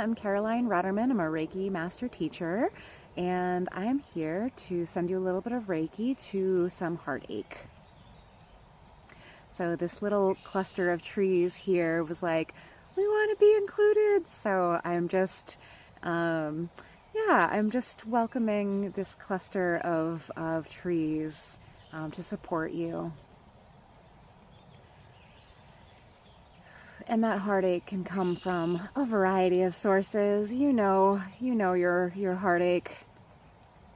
I'm Caroline Ratterman. I'm a Reiki master teacher, and I am here to send you a little bit of Reiki to some heartache. So this little cluster of trees here was like, we want to be included. So I'm just, I'm just welcoming this cluster of trees to support you. And that heartache can come from a variety of sources. You know your heartache.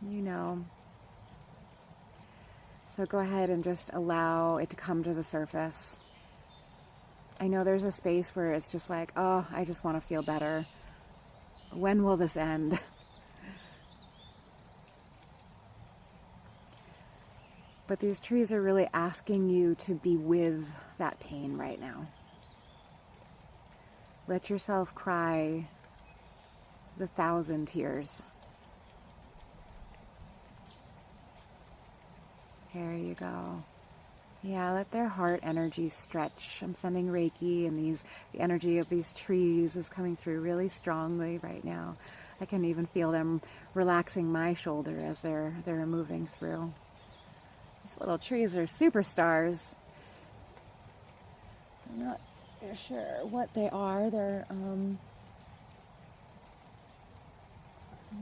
You know. So go ahead and just allow it to come to the surface. I know there's a space where it's just like, oh, I just want to feel better. When will this end? But these trees are really asking you to be with that pain right now. Let yourself cry the 1,000 tears. There you go. Yeah, let their heart energy stretch. I'm sending Reiki, and the energy of these trees is coming through really strongly right now. I can even feel them relaxing my shoulder as they're moving through. These little trees are superstars. I'm not sure what they are. They're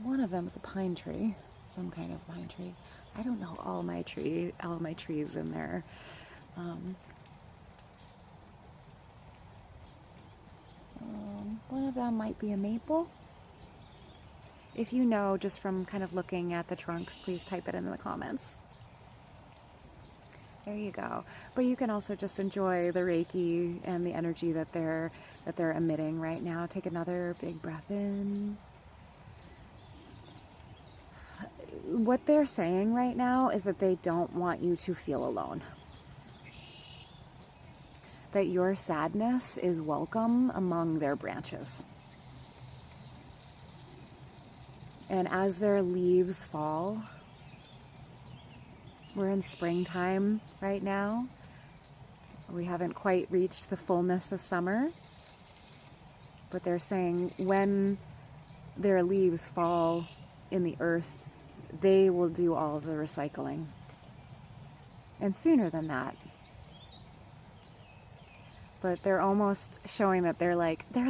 one of them is a pine tree, some kind of pine tree. I don't know all my trees in there. One of them might be a maple. If you know, just from kind of looking at the trunks, please type it in the comments. There you go. But you can also just enjoy the Reiki and the energy that they're emitting right now. Take another big breath in. What they're saying right now is that they don't want you to feel alone. That your sadness is welcome among their branches. And as their leaves fall, we're in springtime right now. We haven't quite reached the fullness of summer. But they're saying when their leaves fall in the earth, they will do all of the recycling. And sooner than that. But they're almost showing that they're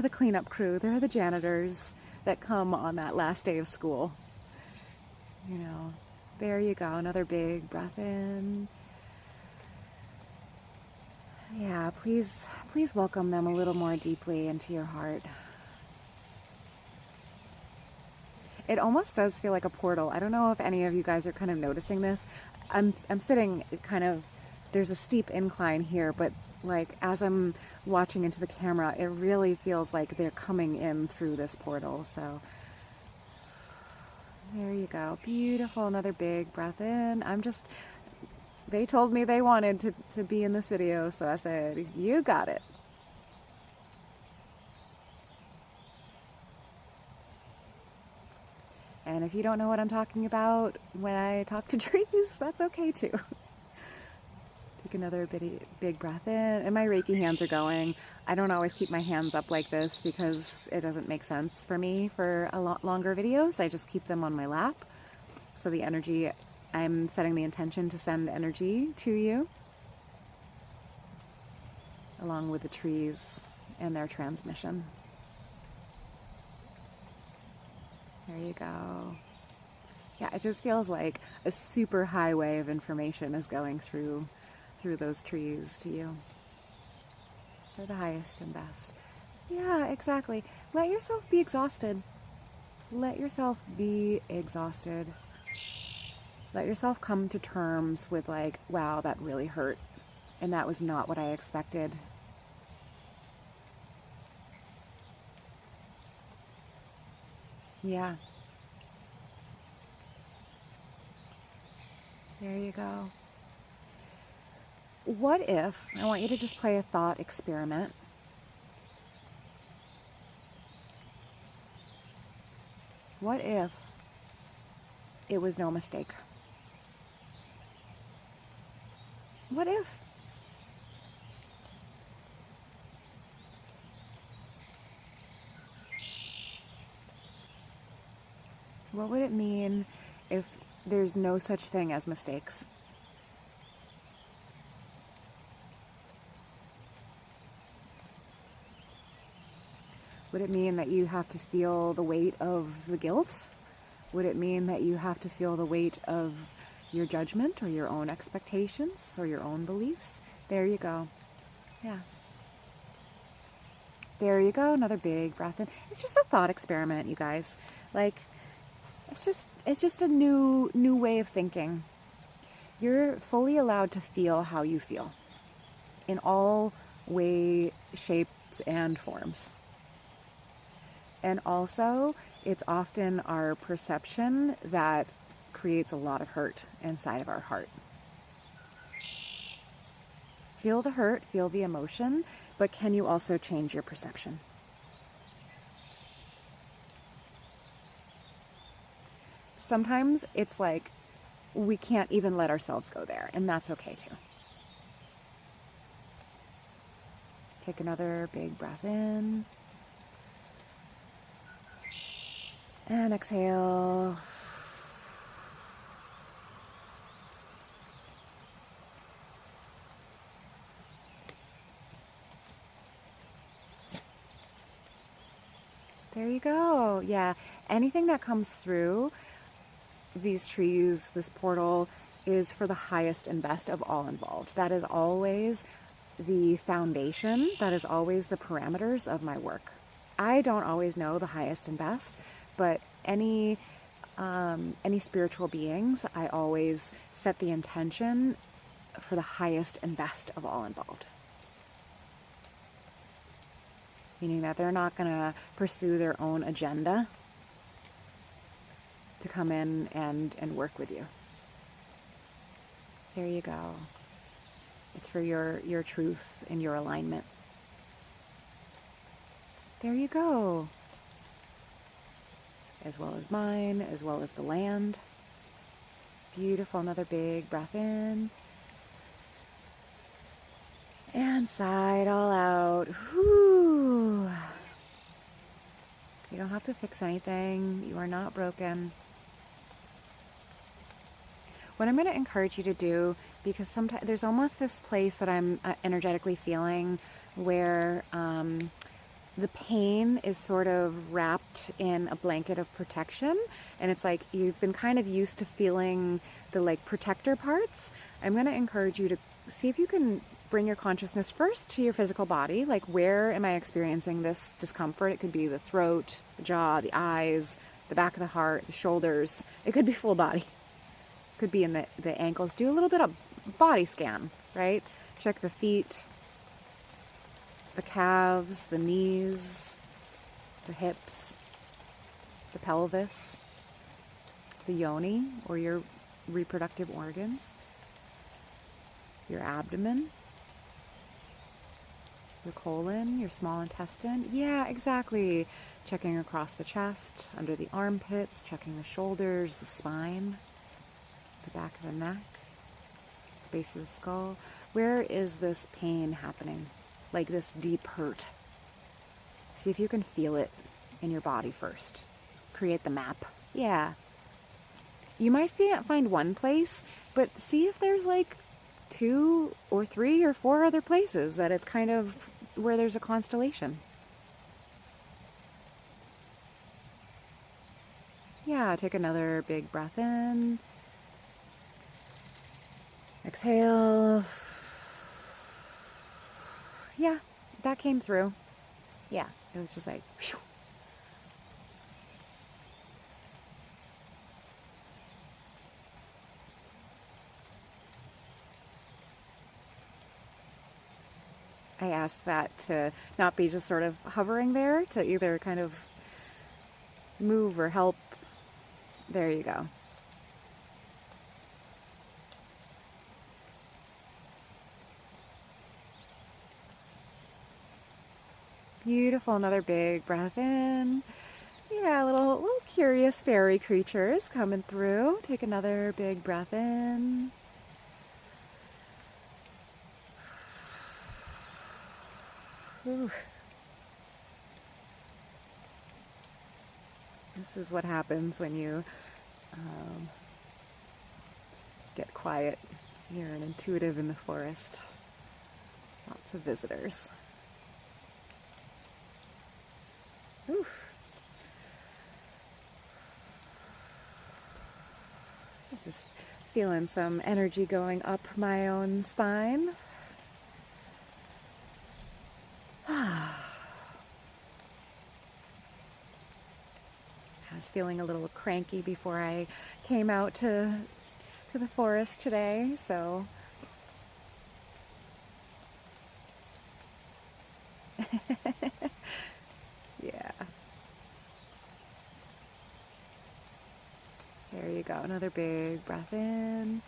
the cleanup crew, they're the janitors that come on that last day of school. You know, there you go, another big breath in. Yeah, please welcome them a little more deeply into your heart. It almost does feel like a portal. I don't know if any of you guys are kind of noticing this. I'm sitting kind of, there's a steep incline here, but like as I'm watching into the camera, it really feels like they're coming in through this portal. So there you go. Beautiful. Another big breath in. They told me they wanted to be in this video, so I said, you got it. And if you don't know what I'm talking about when I talk to trees, that's okay too. Take another big breath in, and my Reiki hands are going. I don't always keep my hands up like this because it doesn't make sense for me for a lot longer videos. I just keep them on my lap. So the energy, I'm setting the intention to send energy to you, along with the trees and their transmission. There you go. Yeah, it just feels like a super highway of information is going through those trees to you. They're the highest and best. Yeah, exactly. Let yourself be exhausted. Let yourself be exhausted. Let yourself come to terms with like, wow, that really hurt. And that was not what I expected. Yeah. There you go. What if, I want you to just play a thought experiment. What if it was no mistake? What if? What would it mean if there's no such thing as mistakes? Would it mean that you have to feel the weight of the guilt? Would it mean that you have to feel the weight of your judgment or your own expectations or your own beliefs? There you go. Yeah. There you go. Another big breath in. It's just a thought experiment, you guys. Like, it's just a new way of thinking. You're fully allowed to feel how you feel in all way, shapes, and forms. And also, it's often our perception that creates a lot of hurt inside of our heart. Feel the hurt, feel the emotion, but can you also change your perception? Sometimes it's like we can't even let ourselves go there, and that's okay too. Take another big breath in. And exhale. There you go. Yeah. Anything that comes through these trees, this portal, is for the highest and best of all involved. That is always the foundation. That is always the parameters of my work. I don't always know the highest and best, but any spiritual beings, I always set the intention for the highest and best of all involved. Meaning that they're not going to pursue their own agenda to come in and work with you. There you go. It's for your truth and your alignment. There you go. As well as mine, as well as the land. Beautiful. Another big breath in. And sigh it all out. Whew. You don't have to fix anything. You are not broken. What I'm going to encourage you to do, because sometimes there's almost this place that I'm energetically feeling where the pain is sort of wrapped in a blanket of protection, and it's like you've been kind of used to feeling the like protector parts. I'm going to encourage you to see if you can bring your consciousness first to your physical body. Like, where am I experiencing this discomfort? It could be the throat, the jaw, the eyes, the back of the heart, the shoulders. It could be full body. It could be in the ankles. Do a little bit of body scan, right? Check the feet, the calves, the knees, the hips, the pelvis, the yoni, or your reproductive organs, your abdomen, your colon, your small intestine. Yeah, exactly. Checking across the chest, under the armpits, checking the shoulders, the spine, the back of the neck, the base of the skull. Where is this pain happening? Like this deep hurt. See if you can feel it in your body first. Create the map. Yeah. You might find one place, but see if there's like 2 or 3 or 4 other places that it's kind of where there's a constellation. Yeah, take another big breath in. Exhale. Yeah, that came through. Yeah, it was just like, whew. I asked that to not be just sort of hovering there, to either kind of move or help. There you go. Beautiful. Another big breath in. Yeah, little curious fairy creatures coming through. Take another big breath in. Whew. This is what happens when you get quiet. You're an intuitive in the forest. Lots of visitors. Oof. Just feeling some energy going up my own spine. I was feeling a little cranky before I came out to the forest today, so yeah. There you go. Another big breath in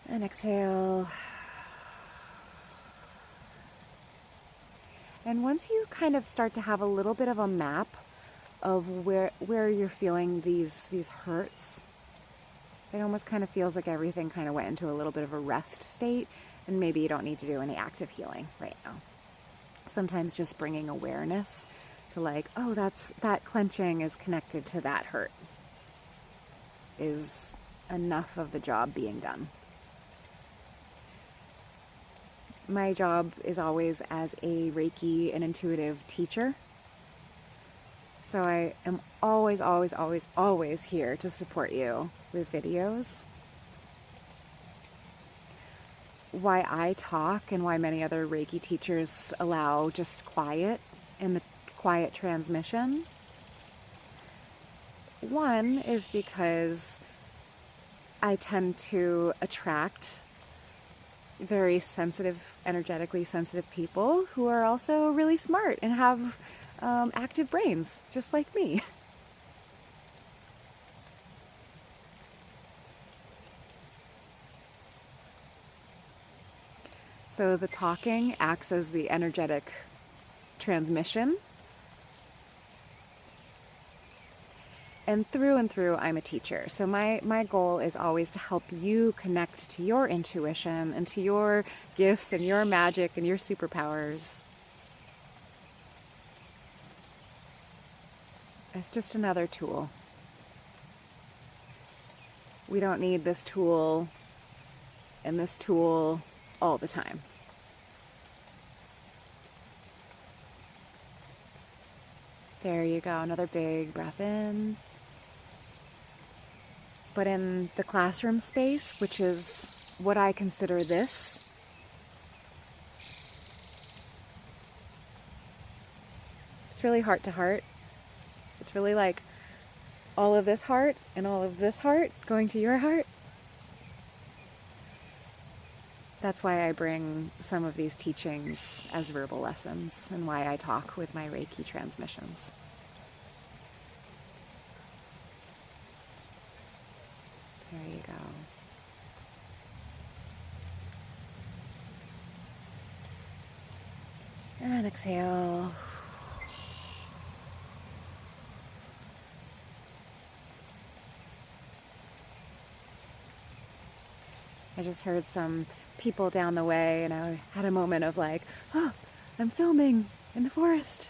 and exhale. And once you kind of start to have a little bit of a map of where you're feeling these hurts, it almost kind of feels like everything kind of went into a little bit of a rest state, and maybe you don't need to do any active healing right now. Sometimes just bringing awareness to like, oh, that clenching is connected to that hurt is enough of the job being done. My job is always as a Reiki and intuitive teacher. So I am always, always, always, always here to support you with videos. Why I talk and why many other Reiki teachers allow just quiet and the quiet transmission. One is because I tend to attract very sensitive, energetically sensitive people who are also really smart and have active brains, just like me. So the talking acts as the energetic transmission. And through, I'm a teacher. So my goal is always to help you connect to your intuition and to your gifts and your magic and your superpowers. It's just another tool. We don't need this tool and this tool all the time. There you go. Another big breath in. But in the classroom space, which is what I consider this, it's really heart to heart. It's really like all of this heart and all of this heart going to your heart. That's why I bring some of these teachings as verbal lessons and why I talk with my Reiki transmissions. There you go. And exhale. I just heard some people down the way and I had a moment of like, oh, I'm filming in the forest.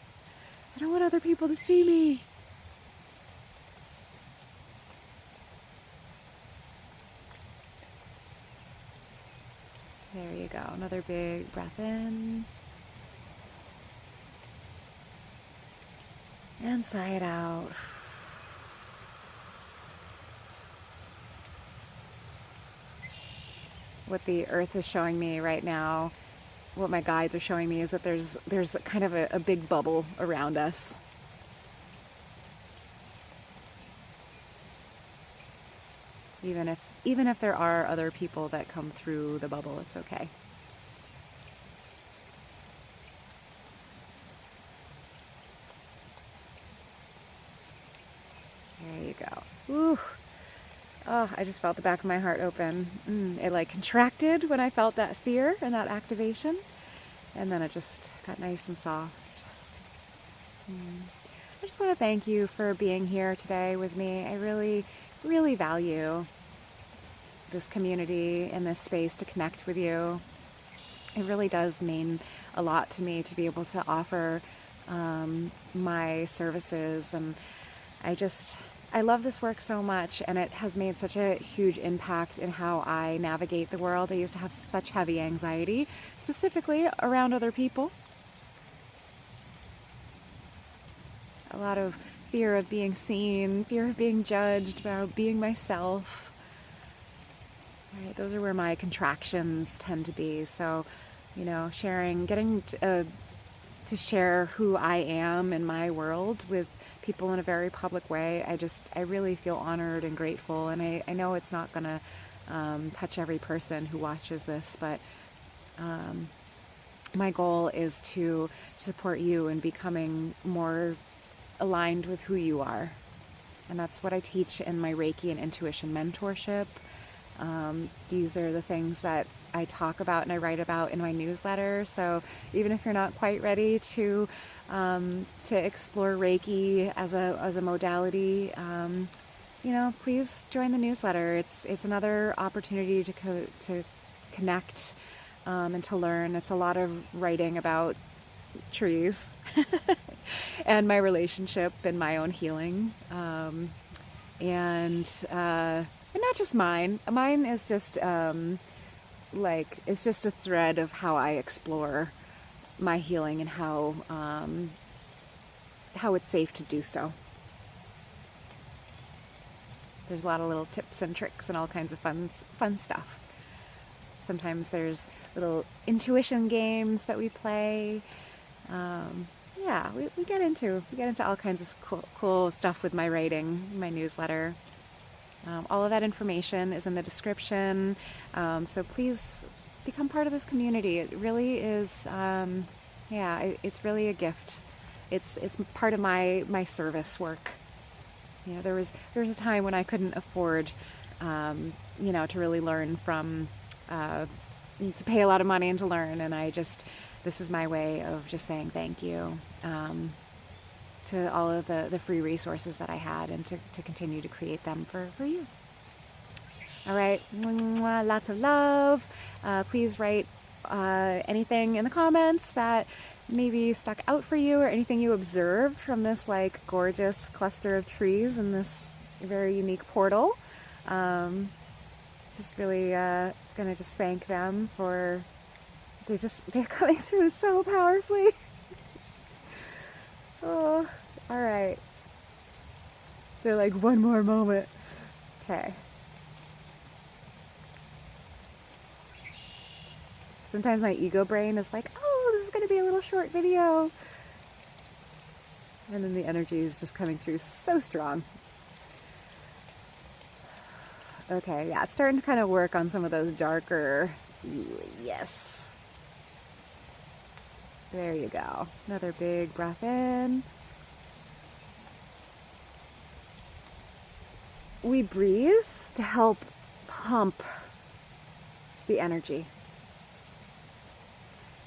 I don't want other people to see me. There you go. Another big breath in. And sigh it out. What the earth is showing me right now, what my guides are showing me, is that there's kind of a big bubble around us. Even if there are other people that come through the bubble, it's okay. There you go. Ooh. Oh, I just felt the back of my heart open. It like contracted when I felt that fear and that activation. And then it just got nice and soft. I just want to thank you for being here today with me. I really, really value this community and this space to connect with you. It really does mean a lot to me to be able to offer my services. And I love this work so much, and it has made such a huge impact in how I navigate the world. I used to have such heavy anxiety, specifically around other people. A lot of fear of being seen, fear of being judged, about being myself. Right, those are where my contractions tend to be. So, getting to share who I am in my world with people in a very public way, I really feel honored and grateful. And I know it's not going to touch every person who watches this, but my goal is to support you in becoming more aligned with who you are. And that's what I teach in my Reiki and Intuition Mentorship. These are the things that I talk about and I write about in my newsletter. So even if you're not quite ready to explore Reiki as a modality, please join the newsletter. It's another opportunity to connect and to learn. It's a lot of writing about trees and my relationship and my own healing, and not just mine. Mine is just it's just a thread of how I explore my healing and how it's safe to do so. There's a lot of little tips and tricks and all kinds of fun stuff. Sometimes there's little intuition games that we play. We get into all kinds of cool stuff with my writing, my newsletter. All of that information is in the description. So please become part of this community. It really is, it's really a gift. It's part of my service work. There was a time when I couldn't afford, to really learn from, to pay a lot of money and to learn. And this is my way of just saying thank you to all of the free resources that I had, and to continue to create them for you. All right, lots of love. Please write anything in the comments that maybe stuck out for you, or anything you observed from this gorgeous cluster of trees in this very unique portal. Just really gonna just thank them for they're coming through so powerfully. Oh, all right. They're like, one more moment. Okay. Sometimes my ego brain is like, oh, this is going to be a little short video. And then the energy is just coming through so strong. Okay, yeah, it's starting to kind of work on some of those darker, yes. There you go. Another big breath in. We breathe to help pump the energy.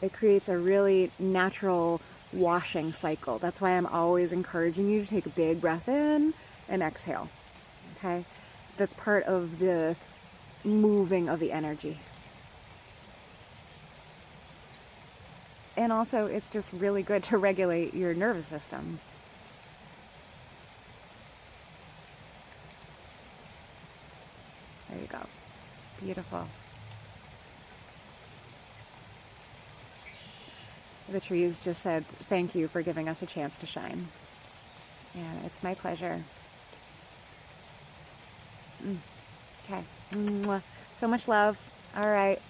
It creates a really natural washing cycle. That's why I'm always encouraging you to take a big breath in and exhale. Okay? That's part of the moving of the energy. And also, it's just really good to regulate your nervous system. There you go. Beautiful. The trees just said, thank you for giving us a chance to shine. Yeah, it's my pleasure. Okay. So much love. All right.